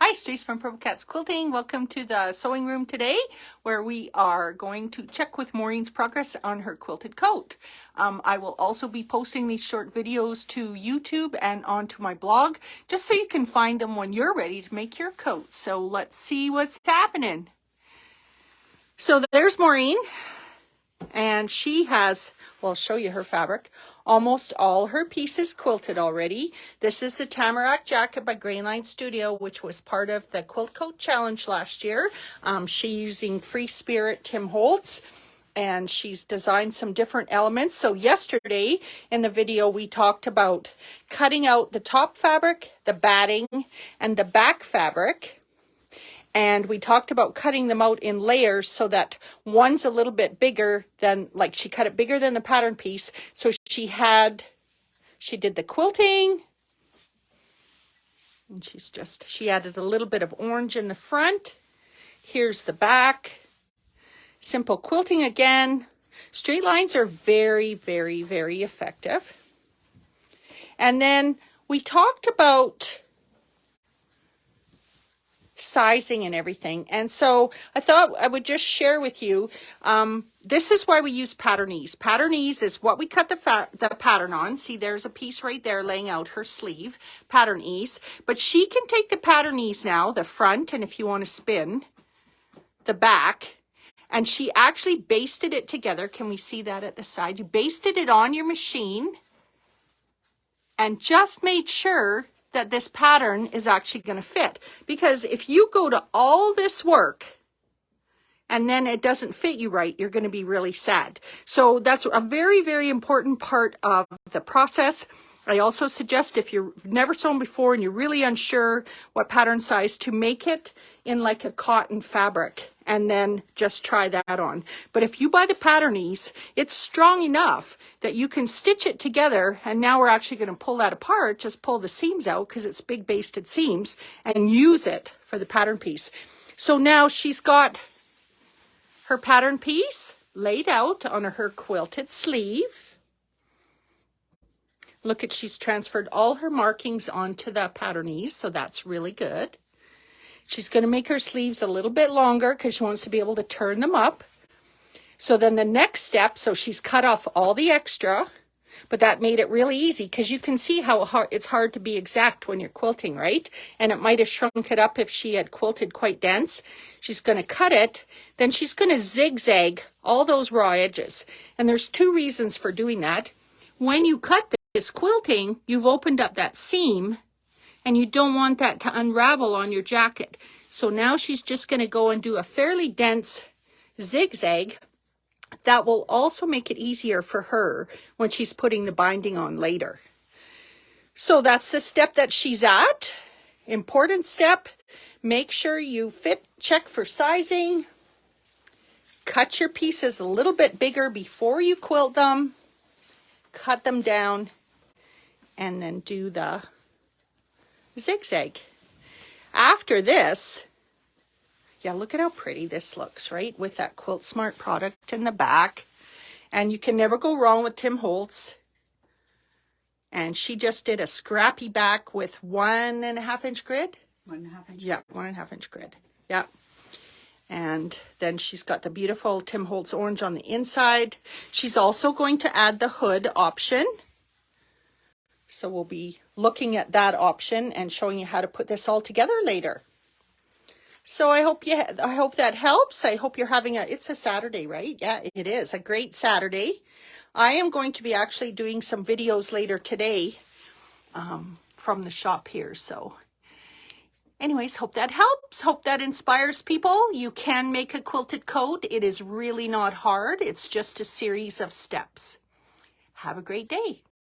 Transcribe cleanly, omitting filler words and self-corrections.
Hi, Stace from Purple Cats Quilting. Welcome to the sewing room today, where we are going to check with Maureen's progress on her quilted coat. I will also be posting these short videos to YouTube and onto my blog, just so you can find them when you're ready to make your coat. So let's see what's happening. So there's Maureen, and she has, well, I'll show you her fabric, almost all her pieces quilted already. This is the Tamarack jacket by Grainline Studio, which was part of the Quilt Coat Challenge last year. She's using Free Spirit Tim Holtz, and she's designed some different elements. So yesterday in the video, we talked about cutting out the top fabric, the batting, and the back fabric. And we talked about cutting them out in layers so that one's a little bit bigger than, like she cut it bigger than the pattern piece. So she did the quilting, and she added a little bit of orange in the front. Here's the back. Simple quilting again. Straight lines are very, very, very effective. And then we talked about sizing and everything, and so I thought I would just share with you, this is why we use pattern ease. Pattern ease is what we cut the pattern on. See, there's a piece right there laying out her sleeve, pattern ease. But she can take the pattern ease now, the front, and if you want to spin, the back, and she actually basted it together. Can we see that at the side? You basted it on your machine and just made sure that this pattern is actually going to fit. Because if you go to all this work and then it doesn't fit you right, you're going to be really sad. So that's a very, very important part of the process. I also suggest, if you've never sewn before and you're really unsure what pattern size, to make it in like a cotton fabric and then just try that on. But if you buy the pattern ease, it's strong enough that you can stitch it together. And now we're actually going to pull that apart, just pull the seams out because it's big basted seams, and use it for the pattern piece. So now she's got her pattern piece laid out on her quilted sleeve. Look at, she's transferred all her markings onto the pattern ease, so that's really good. She's going to make her sleeves a little bit longer because she wants to be able to turn them up. So then the next step, so she's cut off all the extra, but that made it really easy because you can see how hard it's hard to be exact when you're quilting, right? And it might have shrunk it up if she had quilted quite dense. She's going to cut it, then she's going to zigzag all those raw edges. And there's two reasons for doing that. When you cut this quilting, you've opened up that seam, and you don't want that to unravel on your jacket. So now she's just going to go and do a fairly dense zigzag. That will also make it easier for her when she's putting the binding on later. So that's the step that she's at. Important step. Make sure you check for sizing. Cut your pieces a little bit bigger before you quilt them. Cut them down, and then do the zigzag. After this, yeah, look at how pretty this looks, right? With that Quilt Smart product in the back. And you can never go wrong with Tim Holtz. And she just did a scrappy back with 1.5 inch grid. 1.5 inch. Yeah, 1.5 inch grid. Yeah. And then she's got the beautiful Tim Holtz orange on the inside. She's also going to add the hood option. So we'll be looking at that option and showing you how to put this all together later. So I hope that helps. I hope you're having it's a Saturday, right? Yeah, it is a great Saturday. I am going to be actually doing some videos later today from the shop here. So anyways, hope that helps. Hope that inspires people. You can make a quilted coat. It is really not hard. It's just a series of steps. Have a great day.